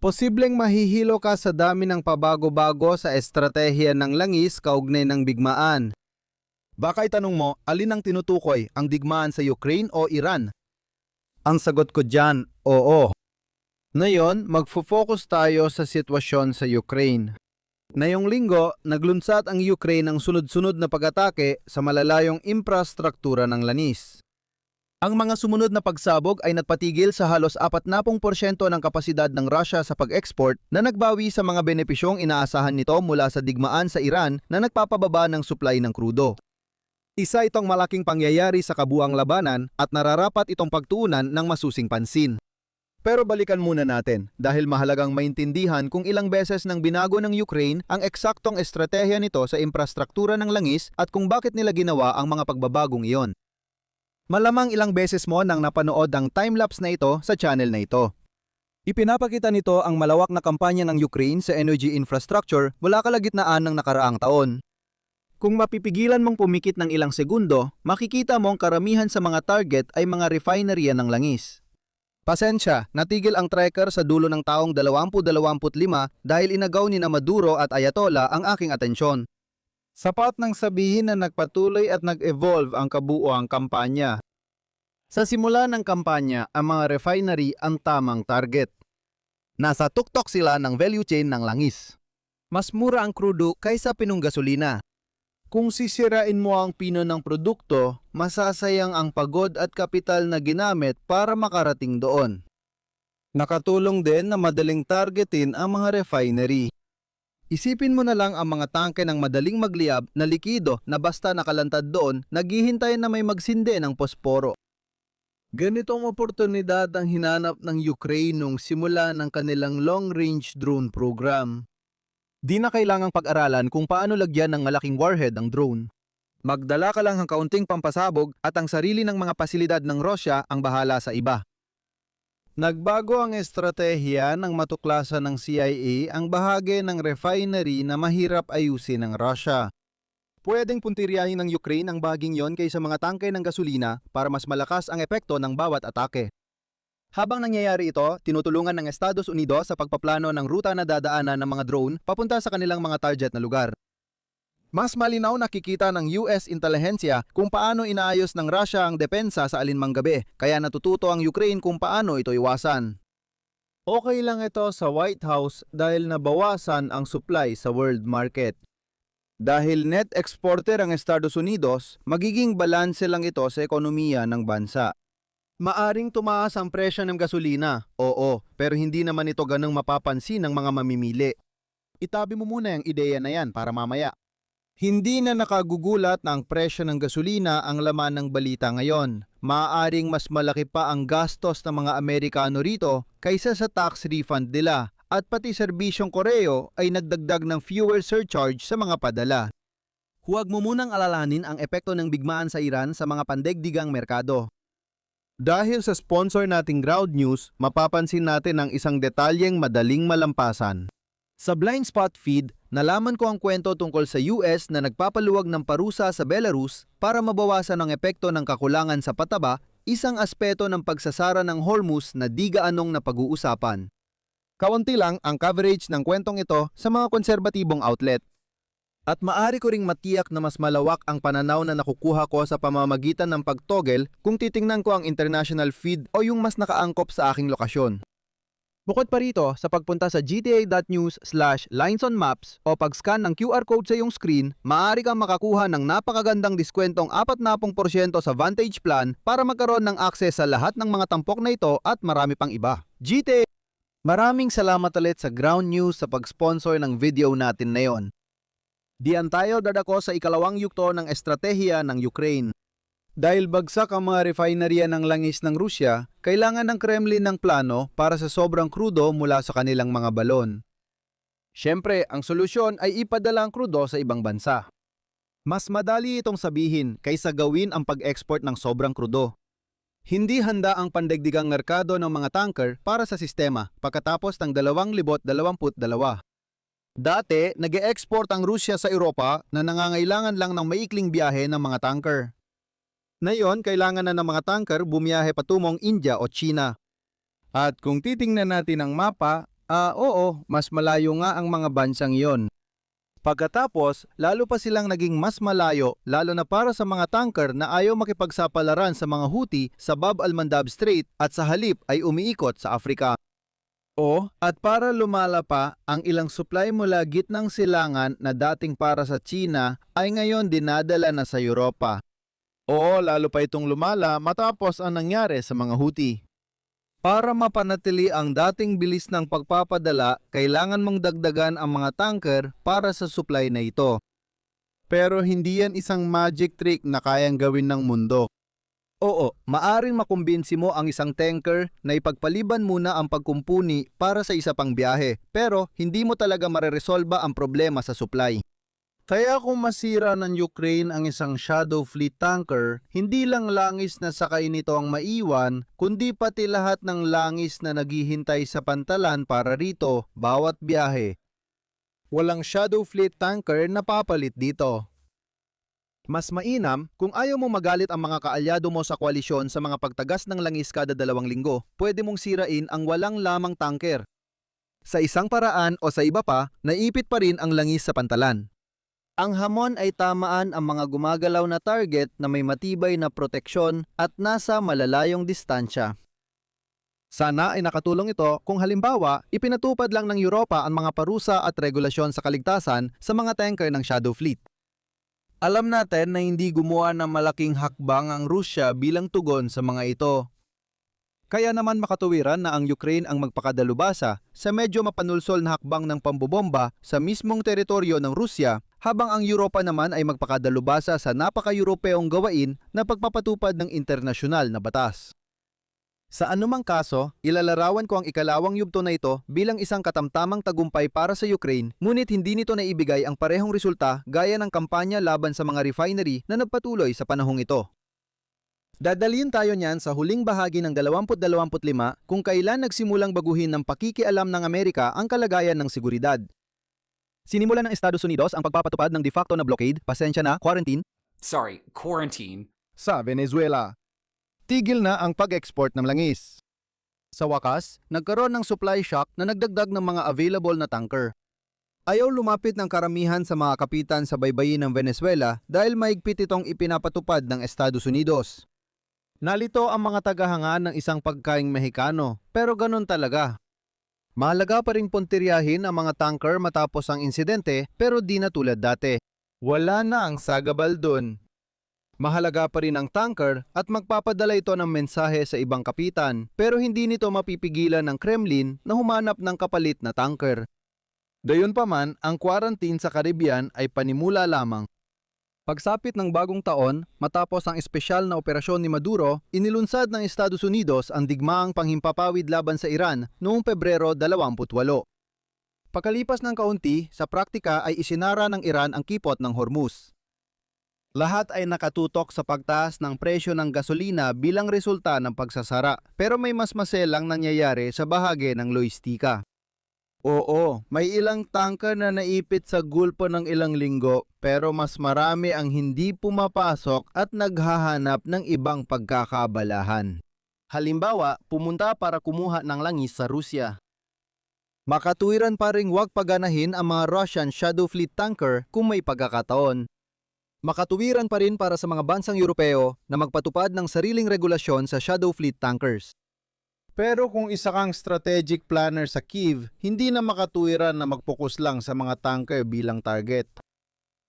Posibleng mahihilo ka sa dami ng pabago-bago sa estratehiya ng langis kaugnay ng digmaan. Baka itanong mo, alin ang tinutukoy, ang digmaan sa Ukraine o Iran? Ang sagot ko dyan, oo. Ngayon, magfo-focus tayo sa sitwasyon sa Ukraine. Ngayong linggo, naglunsad ang Ukraine ng sunod-sunod na pag-atake sa malalayong infrastruktura ng langis. Ang mga sumunod na pagsabog ay nagpatigil sa halos 40% ng kapasidad ng Russia sa pag-export na nagbawi sa mga benepisyong inaasahan nito mula sa digmaan sa Iran na nagpapababa ng supply ng krudo. Isa itong malaking pangyayari sa kabuuang labanan at nararapat itong pagtuunan ng masusing pansin. Pero balikan muna natin dahil mahalagang maintindihan kung ilang beses nang binago ng Ukraine ang eksaktong estratehiya nito sa infrastruktura ng langis at kung bakit nila ginawa ang mga pagbabagong iyon. Malamang ilang beses mo nang napanood ang timelapse na ito sa channel na ito. Ipinapakita nito ang malawak na kampanya ng Ukraine sa energy infrastructure mula kalagitnaan ng nakaraang taon. Kung mapipigilan mong pumikit ng ilang segundo, makikita mong karamihan sa mga target ay mga refinerya ng langis. Pasensya, natigil ang tracker sa dulo ng taong 2025 dahil inagaw ni na Maduro at Ayatollah ang aking atensyon. Sapat nang sabihin na nagpatuloy at nag-evolve ang kabuuang kampanya. Sa simula ng kampanya, ang mga refinery ang tamang target. Nasa tuktok sila ng value chain ng langis. Mas mura ang krudo kaysa pinong gasolina. Kung sisirain mo ang pino ng produkto, masasayang ang pagod at kapital na ginamit para makarating doon. Nakatulong din na madaling targetin ang mga refinery. Isipin mo na lang ang mga tangke ng madaling magliyab na likido na basta nakalantad doon, naghihintay na may magsindi ng posporo. Ganitong oportunidad ang hinanap ng Ukraine nung simula ng kanilang long-range drone program. Di na kailangang pag-aralan kung paano lagyan ng malaking warhead ang drone. Magdala ka lang ng kaunting pampasabog at ang sarili ng mga pasilidad ng Russia ang bahala sa iba. Nagbago ang estratehiya ng matuklasan ng CIA ang bahagi ng refinery na mahirap ayusin ng Russia. Pwedeng puntiryahin ng Ukraine ang bahaging yon kaysa mga tangke ng gasolina para mas malakas ang epekto ng bawat atake. Habang nangyayari ito, tinutulungan ng Estados Unidos sa pagpaplano ng ruta na dadaanan ng mga drone papunta sa kanilang mga target na lugar. Mas malinaw nakikita ng US intelihensya kung paano inaayos ng Russia ang depensa sa alinmang gabi, kaya natututo ang Ukraine kung paano ito iwasan. Okay lang ito sa White House dahil nabawasan ang supply sa world market. Dahil net exporter ang Estados Unidos, magiging balanse lang ito sa ekonomiya ng bansa. Maaring tumaas ang presyo ng gasolina, oo, pero hindi naman ito ganang mapapansin ng mga mamimili. Itabi mo muna ang ideya na yan para mamaya. Hindi na nakagugulat na ang presyo ng gasolina ang laman ng balita ngayon. Maaaring mas malaki pa ang gastos ng mga Amerikano rito kaysa sa tax refund nila at pati serbisyong koreo ay nagdagdag ng fuel surcharge sa mga padala. Huwag mo munang alalanin ang epekto ng bigmaan sa Iran sa mga pandaigdigang merkado. Dahil sa sponsor nating Ground News, mapapansin natin ang isang detalyeng madaling malampasan. Sa Blind Spot feed, nalaman ko ang kwento tungkol sa US na nagpapaluwag ng parusa sa Belarus para mabawasan ang epekto ng kakulangan sa pataba, isang aspeto ng pagsasara ng Hormuz na di gaanong napag-uusapan. Kaunti lang ang coverage ng kwentong ito sa mga konserbatibong outlet. At maari ko ring matiyak na mas malawak ang pananaw na nakukuha ko sa pamamagitan ng pagtoggle kung titingnan ko ang international feed o yung mas nakaangkop sa aking lokasyon. Bukod pa rito, sa pagpunta sa gta.news/linesonmaps o pag-scan ng QR code sa iyong screen, maaari kang makakuha ng napakagandang diskwentong 40% sa Vantage Plan para magkaroon ng access sa lahat ng mga tampok na ito at marami pang iba. GTA! Maraming salamat ulit sa Ground News sa pag-sponsor ng video natin na yon. Diyan tayo dadako sa ikalawang yugto ng estratehiya ng Ukraine. Dahil bagsak ang mga refinerya ng langis ng Rusya, kailangan ng Kremlin ng plano para sa sobrang krudo mula sa kanilang mga balon. Siyempre, ang solusyon ay ipadala ang krudo sa ibang bansa. Mas madali itong sabihin kaysa gawin ang pag-export ng sobrang krudo. Hindi handa ang pandaigdigang merkado ng mga tanker para sa sistema pagkatapos ng 2022. Dati, nag-e-export ang Rusya sa Europa na nangangailangan lang ng maikling biyahe ng mga tanker. Ngayon, kailangan na ng mga tanker bumiyahe patungong India o China. At kung titingnan natin ang mapa, Oo, mas malayo nga ang mga bansang iyon. Pagkatapos, lalo pa silang naging mas malayo, lalo na para sa mga tanker na ayaw makipagsapalaran sa mga Houthi sa Bab al-Mandab Strait at sa halip ay umiikot sa Afrika. At para lumala pa, ang ilang supply mula gitnang silangan na dating para sa China ay ngayon dinadala na sa Europa. Lalo pa itong lumala matapos ang nangyari sa mga Houthi. Para mapanatili ang dating bilis ng pagpapadala, kailangan mong dagdagan ang mga tanker para sa supply na ito. Pero hindi yan isang magic trick na kayang gawin ng mundo. Maaring makumbinsi mo ang isang tanker na ipagpaliban muna ang pagkumpuni para sa isa pang biyahe, pero hindi mo talaga mareresolba ang problema sa supply. Kaya kung masira ng Ukraine ang isang Shadow Fleet tanker, hindi lang langis na sakay nito ang maiwan, kundi pati lahat ng langis na naghihintay sa pantalan para rito bawat biyahe. Walang Shadow Fleet tanker na papalit dito. Mas mainam, kung ayaw mo magalit ang mga kaalyado mo sa koalisyon sa mga pagtagas ng langis kada 2 linggo, pwede mong sirain ang walang lamang tanker. Sa isang paraan o sa iba pa, naipit pa rin ang langis sa pantalan. Ang hamon ay tamaan ang mga gumagalaw na target na may matibay na proteksyon at nasa malalayong distansya. Sana ay nakatulong ito kung halimbawa ipinatupad lang ng Europa ang mga parusa at regulasyon sa kaligtasan sa mga tanker ng Shadow Fleet. Alam natin na hindi gumawa ng malaking hakbang ang Rusya bilang tugon sa mga ito. Kaya naman makatuwiran na ang Ukraine ang magpakadalubasa sa medyo mapanulsol na hakbang ng pambobomba sa mismong teritoryo ng Rusya, habang ang Europa naman ay magpakadalubasa sa napaka-Europeong gawain na pagpapatupad ng internasyonal na batas. Sa anumang kaso, ilalarawan ko ang ikalawang yugto na ito bilang isang katamtamang tagumpay para sa Ukraine, ngunit hindi nito naibigay ang parehong resulta gaya ng kampanya laban sa mga refinery na nagpatuloy sa panahong ito. Dadalhin tayo niyan sa huling bahagi ng 2025 kung kailan nagsimulang baguhin ng pakikialam ng Amerika ang kalagayan ng seguridad. Sinimulan ng Estados Unidos ang pagpapatupad ng de facto na blockade, quarantine, sa Venezuela. Tigil na ang pag-export ng langis. Sa wakas, nagkaroon ng supply shock na nagdagdag ng mga available na tanker. Ayaw lumapit ng karamihan sa mga kapitan sa baybayin ng Venezuela dahil mahigpit itong ipinapatupad ng Estados Unidos. Nalito ang mga tagahanga ng isang pagkaing Mexicano, pero ganun talaga. Mahalaga pa rin puntiryahin ang mga tanker matapos ang insidente, pero di na tulad dati. Wala na ang sagabal dun. Mahalaga pa rin ang tanker at magpapadala ito ng mensahe sa ibang kapitan, pero hindi nito mapipigilan ng Kremlin na humanap ng kapalit na tanker. Gayunpaman, ang quarantine sa Caribbean ay panimula lamang. Pagsapit ng bagong taon, matapos ang espesyal na operasyon ni Maduro, inilunsad ng Estados Unidos ang digmaang panghimpapawid laban sa Iran noong Pebrero 28. Pakalipas ng kaunti, sa praktika ay isinara ng Iran ang kipot ng Hormuz. Lahat ay nakatutok sa pagtaas ng presyo ng gasolina bilang resulta ng pagsasara, pero may mas maselang nangyayari sa bahagi ng lohistika. May ilang tanker na naipit sa gulpo ng ilang linggo, pero mas marami ang hindi pumapasok at naghahanap ng ibang pagkakabalahan. Halimbawa, pumunta para kumuha ng langis sa Rusya. Makatuwiran pa ring huwag paganahin ang mga Russian Shadow Fleet tanker kung may pagkakataon. Makatuwiran pa rin para sa mga bansang Europeo na magpatupad ng sariling regulasyon sa Shadow Fleet tankers. Pero kung isa kang strategic planner sa Kyiv, hindi na makatuwiran na mag-focus lang sa mga tanker bilang target.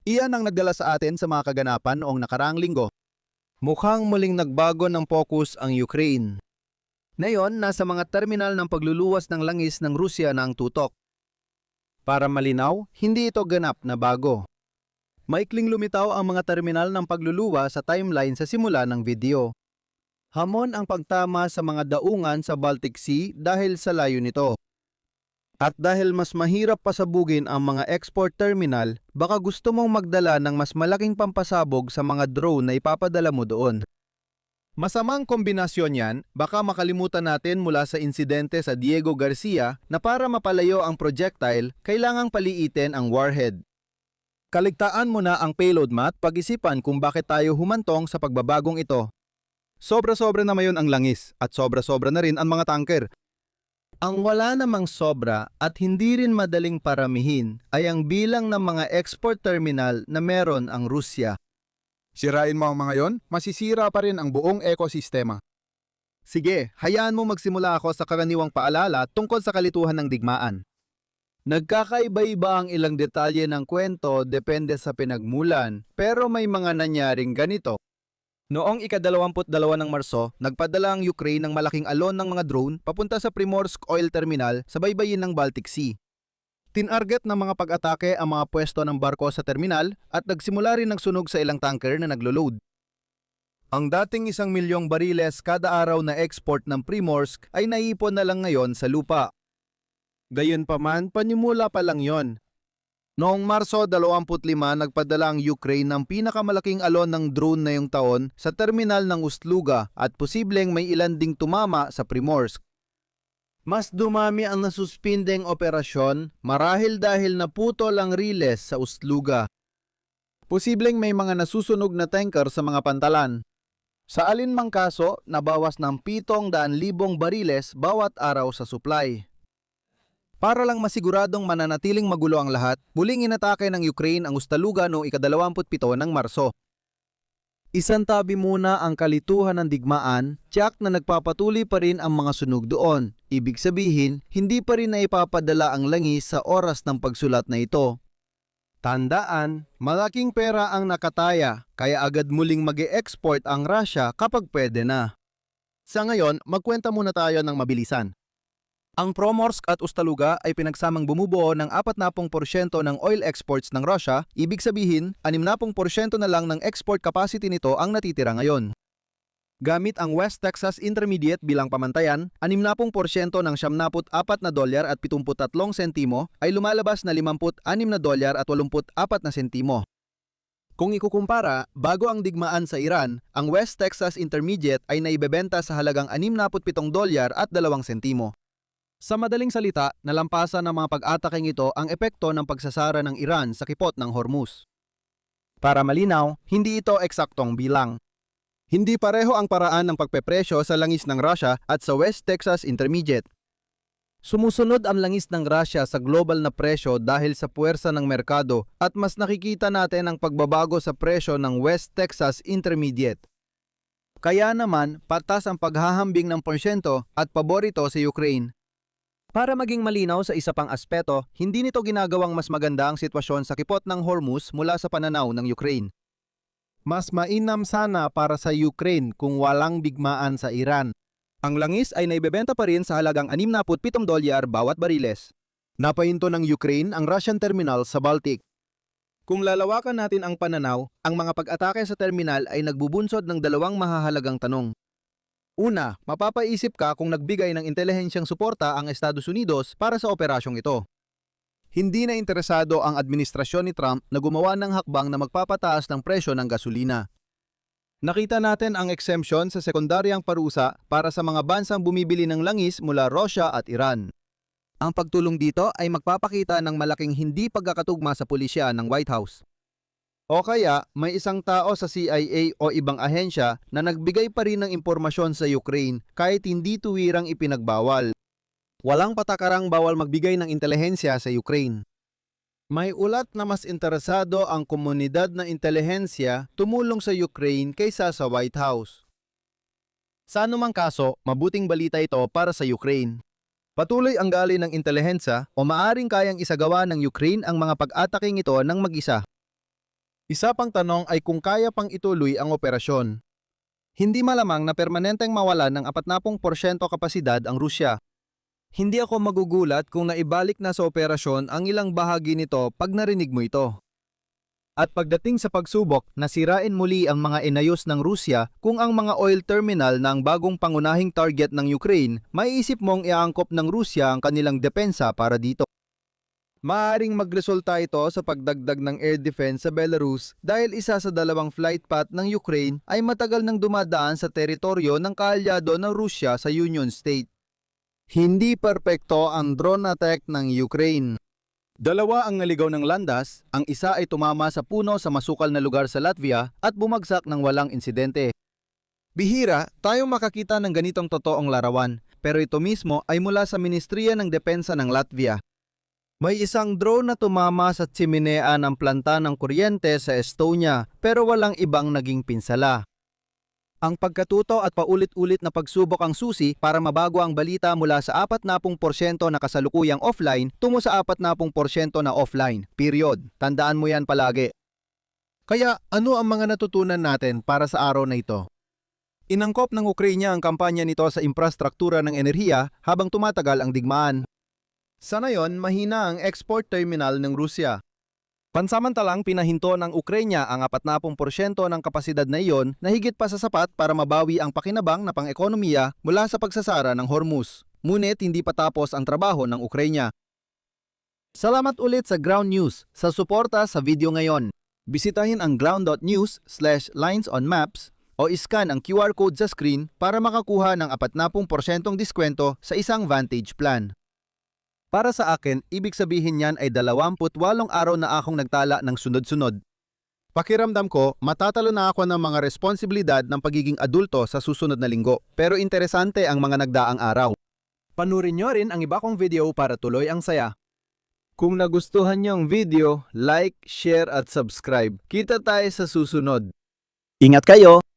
Iyan ang nagdala sa atin sa mga kaganapan noong nakaraang linggo. Mukhang muling nagbago ng focus ang Ukraine. Ngayon, nasa mga terminal ng pagluluwas ng langis ng Rusya na ang tutok. Para malinaw, hindi ito ganap na bago. Maikling lumitaw ang mga terminal ng pagluluwa sa timeline sa simula ng video. Hamon ang pagtama sa mga daungan sa Baltic Sea dahil sa layo nito. At dahil mas mahirap pasabugin ang mga export terminal, baka gusto mong magdala ng mas malaking pampasabog sa mga drone na ipapadala mo doon. Masamang kombinasyon yan, baka makalimutan natin mula sa insidente sa Diego Garcia na para mapalayo ang projectile, kailangang paliitin ang warhead. Kaligtaan mo na ang payload mat, pag-isipan kung bakit tayo humantong sa pagbabagong ito. Sobra-sobra na mayon ang langis at sobra-sobra na rin ang mga tanker. Ang wala namang sobra at hindi rin madaling paramihin ay ang bilang ng mga export terminal na meron ang Rusya. Sirain mo ang mga yon, masisira pa rin ang buong ekosistema. Sige, hayaan mo magsimula ako sa karaniwang paalala tungkol sa kalituhan ng digmaan. Nagkakaiba-iba ang ilang detalye ng kwento depende sa pinagmulan, pero may mga nangyaring ganito. Noong ika-22 ng Marso, nagpadala ang Ukraine ng malaking alon ng mga drone papunta sa Primorsk Oil Terminal sa baybayin ng Baltic Sea. Tinarget ng mga pag-atake ang mga pwesto ng barko sa terminal at nagsimula rin ng sunog sa ilang tanker na naglo-load. Ang dating 1 milyong bariles kada araw na export ng Primorsk ay naipon na lang ngayon sa lupa. Gayunpaman, panimula pa lang yon. Noong Marso 25, nagpadala ang Ukraine ng pinakamalaking alon ng drone na yung taon sa terminal ng Ust-Luga at posibleng may ilan ding tumama sa Primorsk. Mas dumami ang nasuspindeng operasyon marahil dahil naputol ang riles sa Ust-Luga. Posibleng may mga nasusunog na tanker sa mga pantalan. Sa alinmang kaso, nabawas ng 700,000 bariles bawat araw sa supply. Para lang masiguradong mananatiling magulo ang lahat, muling inatake ng Ukraine ang Ust-Luga noong ika-27 ng Marso. Isantabi muna ang kalituhan ng digmaan, tiyak na nagpapatuloy pa rin ang mga sunog doon. Ibig sabihin, hindi pa rin naipapadala ang langis sa oras ng pagsulat na ito. Tandaan, malaking pera ang nakataya, kaya agad muling mag-e-export ang Russia kapag pwede na. Sa ngayon, magkwenta muna tayo ng mabilisan. Ang Primorsk at Ust-Luga ay pinagsamang bumubuo ng 40% ng oil exports ng Russia, ibig sabihin 60% na lang ng export capacity nito ang natitira ngayon. Gamit ang West Texas Intermediate bilang pamantayan, 60% ng $74 at 73 sentimo ay lumalabas na $56 at 84 sentimo. Kung ikukumpara, bago ang digmaan sa Iran, ang West Texas Intermediate ay naibebenta sa halagang $67 at 2 sentimo. Sa madaling salita, nalampasan ng mga pag-ataking ito ang epekto ng pagsasara ng Iran sa kipot ng Hormuz. Para malinaw, hindi ito eksaktong bilang. Hindi pareho ang paraan ng pagpepresyo sa langis ng Russia at sa West Texas Intermediate. Sumusunod ang langis ng Russia sa global na presyo dahil sa puwersa ng merkado at mas nakikita natin ang pagbabago sa presyo ng West Texas Intermediate. Kaya naman, patas ang paghahambing ng porsyento at paborito sa Ukraine. Para maging malinaw sa isa pang aspeto, hindi nito ginagawang mas maganda ang sitwasyon sa kipot ng Hormuz mula sa pananaw ng Ukraine. Mas mainam sana para sa Ukraine kung walang digmaan sa Iran. Ang langis ay naibebenta pa rin sa halagang $67 bawat bariles. Napahinto ng Ukraine ang Russian terminal sa Baltic. Kung lalawakan natin ang pananaw, ang mga pag-atake sa terminal ay nagbubunsod ng dalawang mahahalagang tanong. Una, mapapaisip ka kung nagbigay ng intelihensyang suporta ang Estados Unidos para sa operasyong ito. Hindi na interesado ang administrasyon ni Trump na gumawa ng hakbang na magpapataas ng presyo ng gasolina. Nakita natin ang exemption sa sekundaryang parusa para sa mga bansang bumibili ng langis mula Russia at Iran. Ang pagtulong dito ay magpapakita ng malaking hindi pagkakatugma sa pulisya ng White House. O kaya, may isang tao sa CIA o ibang ahensya na nagbigay pa rin ng impormasyon sa Ukraine kahit hindi tuwirang ipinagbawal. Walang patakarang bawal magbigay ng intelihensya sa Ukraine. May ulat na mas interesado ang komunidad ng intelihensya tumulong sa Ukraine kaysa sa White House. Sa anumang kaso, mabuting balita ito para sa Ukraine. Patuloy ang gali ng intelihensya o maaring kayang isagawa ng Ukraine ang mga pag-ataking ito ng mag-isa. Isa pang tanong ay kung kaya pang ituloy ang operasyon. Hindi malamang na permanenteng mawalan ng 40% kapasidad ang Rusya. Hindi ako magugulat kung naibalik na sa operasyon ang ilang bahagi nito pag narinig mo ito. At pagdating sa pagsubok, nasirain muli ang mga inayos ng Rusya kung ang mga oil terminal na ang bagong pangunahing target ng Ukraine, maiisip mong iaangkop ng Rusya ang kanilang depensa para dito. Maaring magresulta ito sa pagdagdag ng air defense sa Belarus dahil isa sa dalawang flight path ng Ukraine ay matagal nang dumadaan sa teritoryo ng kaalyado ng Rusya sa Union State. Hindi perpekto ang drone attack ng Ukraine. Dalawa ang naligaw ng landas, ang isa ay tumama sa puno sa masukal na lugar sa Latvia at bumagsak ng walang insidente. Bihira, tayong makakita ng ganitong totoong larawan, pero ito mismo ay mula sa Ministriya ng Depensa ng Latvia. May isang drone na tumama sa tsiminea ng planta ng kuryente sa Estonia pero walang ibang naging pinsala. Ang pagkatuto at paulit-ulit na pagsubok ang susi para mabago ang balita mula sa 40% na kasalukuyang offline tungo sa 40% na offline. Period. Tandaan mo yan palagi. Kaya ano ang mga natutunan natin para sa araw na ito? Inangkop ng Ukraine ang kampanya nito sa infrastruktura ng enerhiya habang tumatagal ang digmaan. Sa ngayon, mahina ang export terminal ng Rusya. Pansamantalang pinahinto ng Ukraine ang 40% ng kapasidad na iyon na higit pa sa sapat para mabawi ang pakinabang na pang-ekonomiya mula sa pagsasara ng Hormuz. Ngunit hindi pa tapos ang trabaho ng Ukraine. Salamat ulit sa Ground News sa suporta sa video ngayon. Bisitahin ang ground.news/linesonmaps o iscan ang QR code sa screen para makakuha ng 40% diskwento sa isang Vantage plan. Para sa akin, ibig sabihin niyan ay 28 araw na akong nagtala ng sunod-sunod. Pakiramdam ko, matatalo na ako ng mga responsibilidad ng pagiging adulto sa susunod na linggo. Pero interesante ang mga nagdaang araw. Panurin nyo rin ang iba kong video para tuloy ang saya. Kung nagustuhan niyo ang video, like, share at subscribe. Kita tayo sa susunod. Ingat kayo!